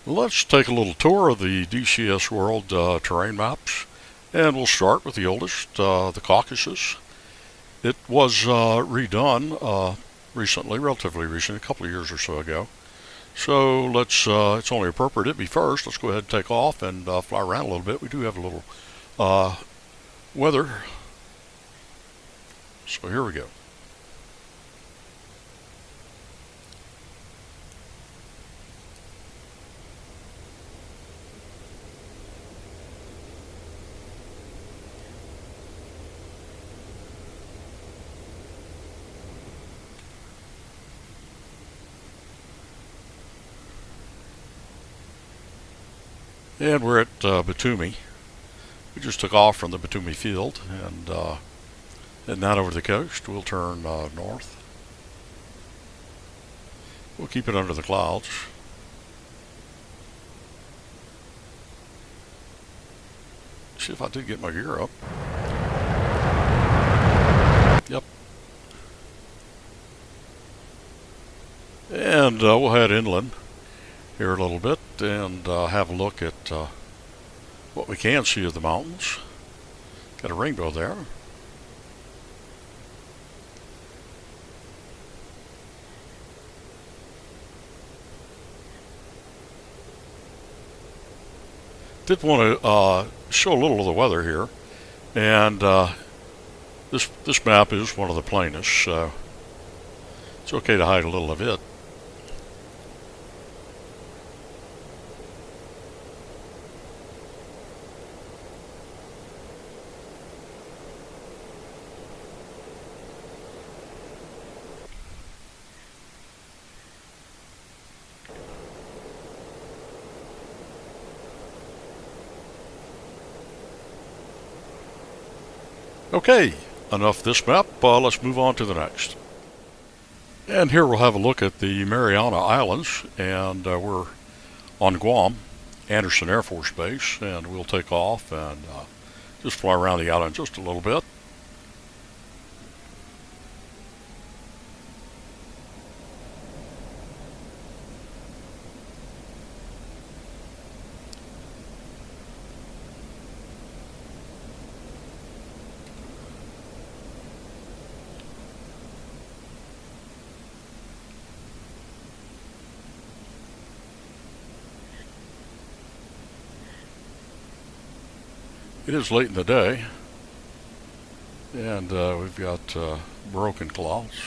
Let's take a little tour of the DCS World terrain maps, and we'll start with the oldest, the Caucasus. It was redone recently, relatively recent, a couple of years or so ago. So it's only appropriate it be first. Let's go ahead and take off and fly around a little bit. We do have a little uh, weather, so here we go. And we're at Batumi. We just took off from the Batumi field and heading out over the coast. We'll turn north. We'll keep it under the clouds. See if I did get my gear up. Yep. And we'll head inland here a little bit and have a look at what we can see of the mountains. Got a rainbow there. Did want to show a little of the weather here, and this map is one of the plainest, so it's okay to hide a little of it. Okay, enough this map. Let's move on to the next. And here we'll have a look at the Mariana Islands, and we're on Guam, Anderson Air Force Base, and we'll take off and just fly around the island just a little bit. It is late in the day, and we've got broken clouds.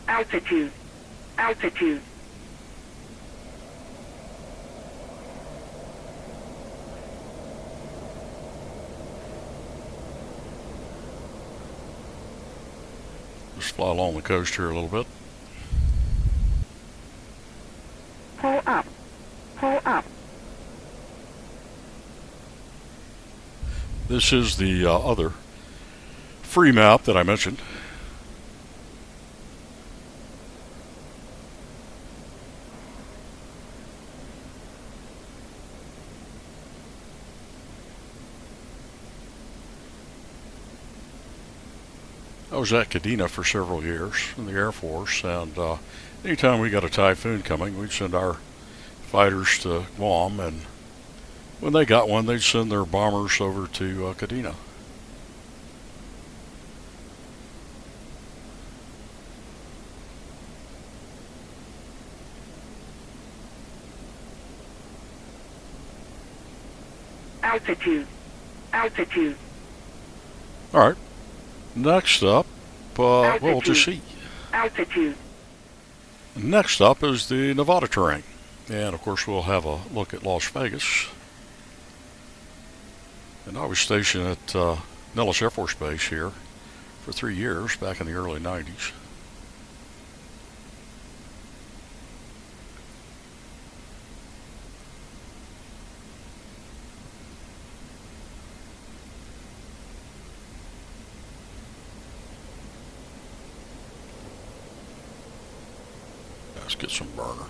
Altitude. Altitude. Just fly along the coast here a little bit. Pull up. Pull up. This is the other free map that I mentioned. I was at Kadena for several years in the Air Force, and anytime we got a typhoon coming, we'd send our fighters to Guam, and when they got one, they'd send their bombers over to Kadena. Altitude. Altitude. All right. Next up, well, we'll just see. Altitude. Next up is the Nevada terrain. And of course, we'll have a look at Las Vegas. And I was stationed at Nellis Air Force Base here for 3 years back in the early 90s. Let's get some burner.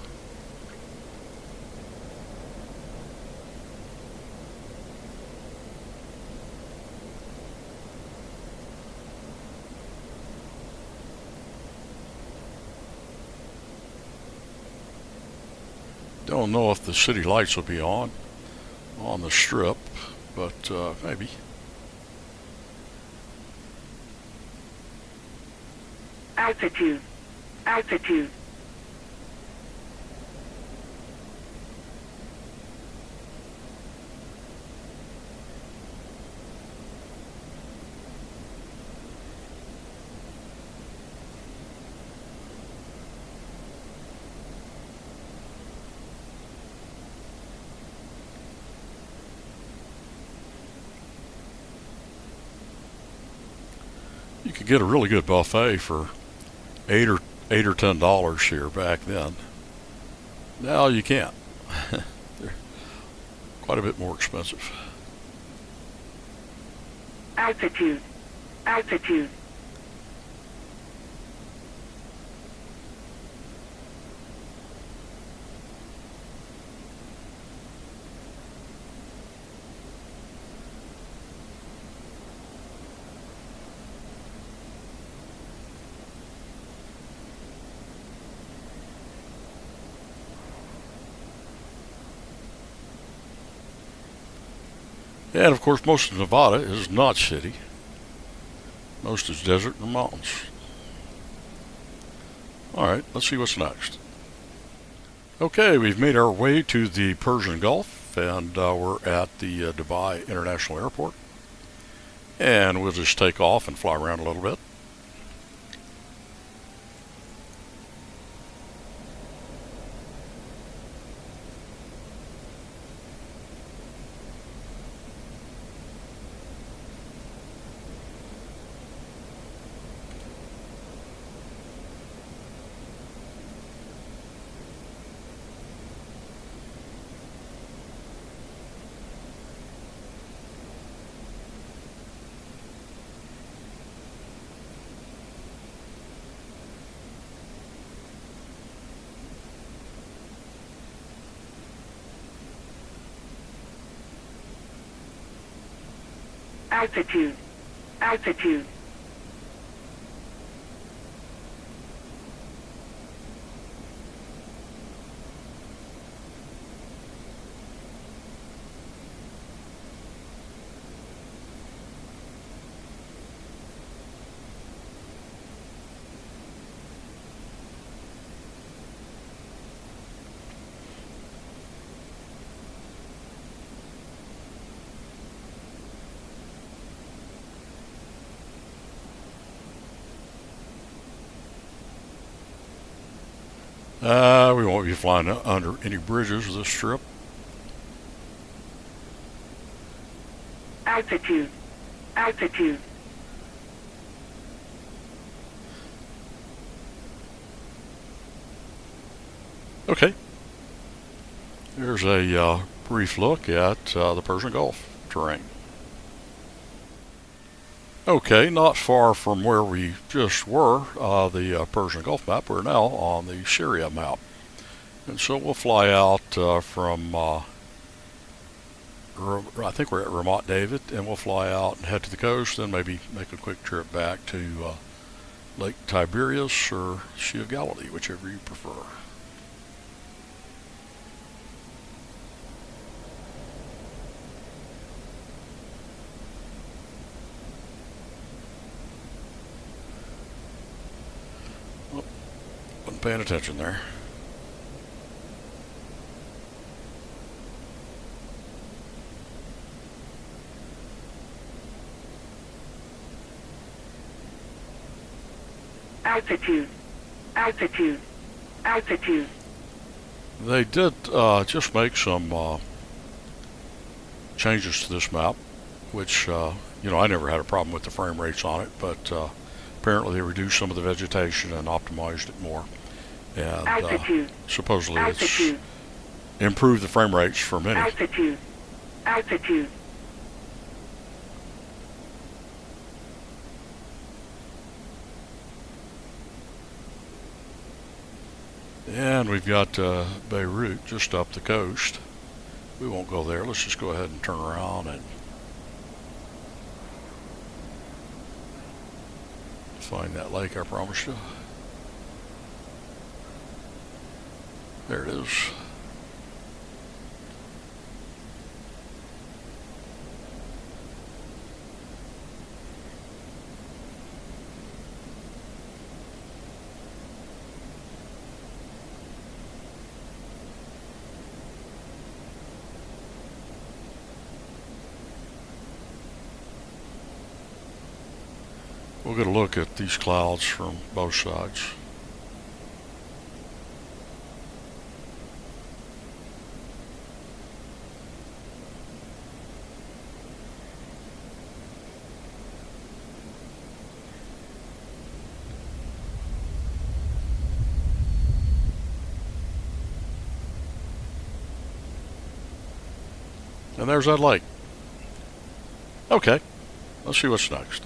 Don't know if the city lights will be on the strip, but maybe. Altitude. Altitude. You could get a really good buffet for eight or $10 here back then. Now you can't. They're quite a bit more expensive. Altitude. Altitude. And of course, most of Nevada is not city. Most is desert and mountains. All right, let's see what's next. Okay, we've made our way to the Persian Gulf, and we're at the Dubai International Airport. And we'll just take off and fly around a little bit. Altitude. Altitude. We won't be flying under any bridges this trip. Altitude. Altitude. Okay. There's a brief look at the Persian Gulf terrain. Okay, not far from where we just were, the Persian Gulf map, we're now on the Syria map. And so we'll fly out from, I think we're at Ramat David, and we'll fly out and head to the coast, then maybe make a quick trip back to Lake Tiberias or Sea of Galilee, whichever you prefer. Wasn't paying attention there. Altitude. Altitude. Altitude. They did just make some changes to this map, which, I never had a problem with the frame rates on it, but apparently they reduced some of the vegetation and optimized it more. And Altitude. supposedly Altitude. it's improved the frame rates for many. Altitude. Altitude. And we've got Beirut just up the coast. We won't go there. Let's just go ahead and turn around and find that lake I promised you. There it is. we'll get a look at these clouds from both sides. And there's that lake. Okay, let's see what's next.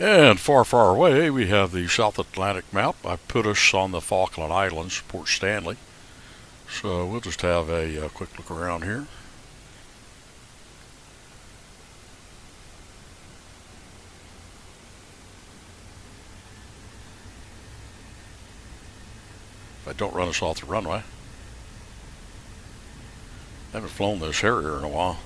And far, far away, we have the South Atlantic map. I put us on the Falkland Islands, Port Stanley. So we'll just have a quick look around here. If I don't run us off the runway. I haven't flown this Harrier in a while.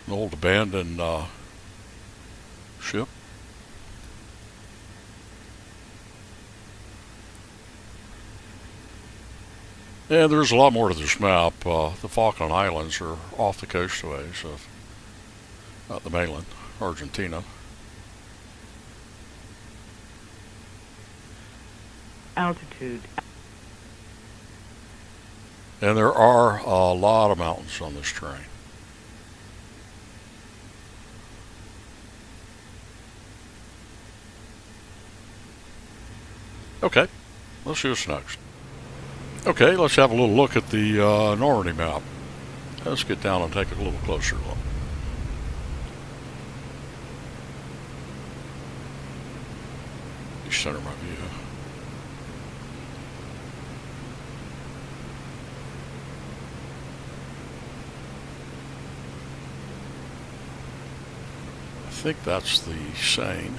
An old abandoned ship. And there's a lot more to this map. The Falkland Islands are off the coastways of the mainland, Argentina. Altitude. And there are a lot of mountains on this terrain. Okay, let's see what's next. Okay, let's have a little look at the Normandy map. Let's get down and take a little closer look. Center my view. I think that's the Seine.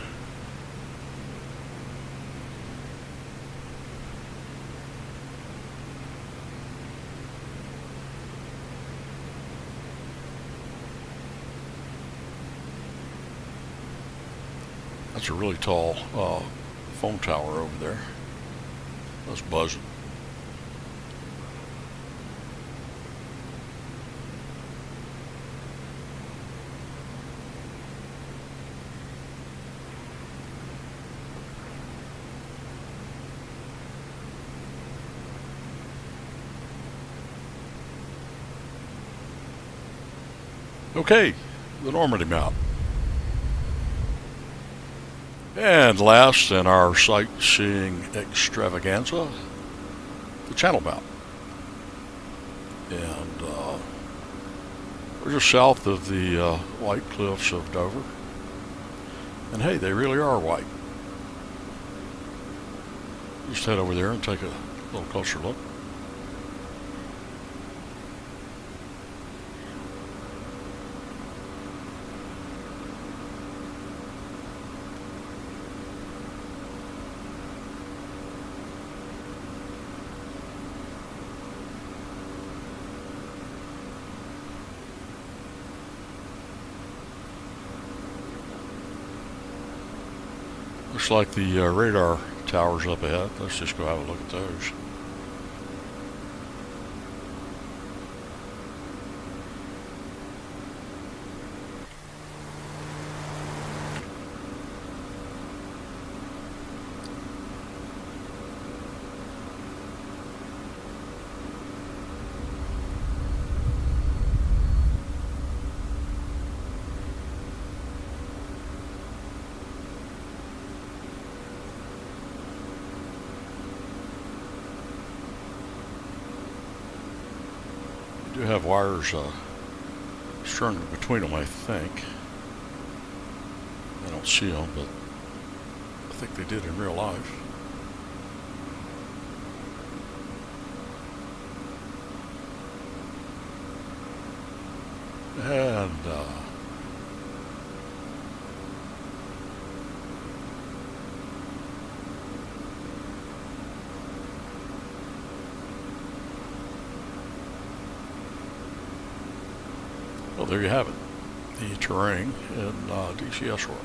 That's a really tall phone tower over there. That's buzzing. Okay, the Normandy map. And last in our sightseeing extravaganza, the Channel map. And we're just south of the White Cliffs of Dover. And hey, they really are white. Just head over there and take a little closer look. Looks like the radar towers up ahead. Let's just go have a look at those. Do have wires strung between them, I think. I don't see them, but I think they did in real life. And well, there you have it, the terrain in DCS World.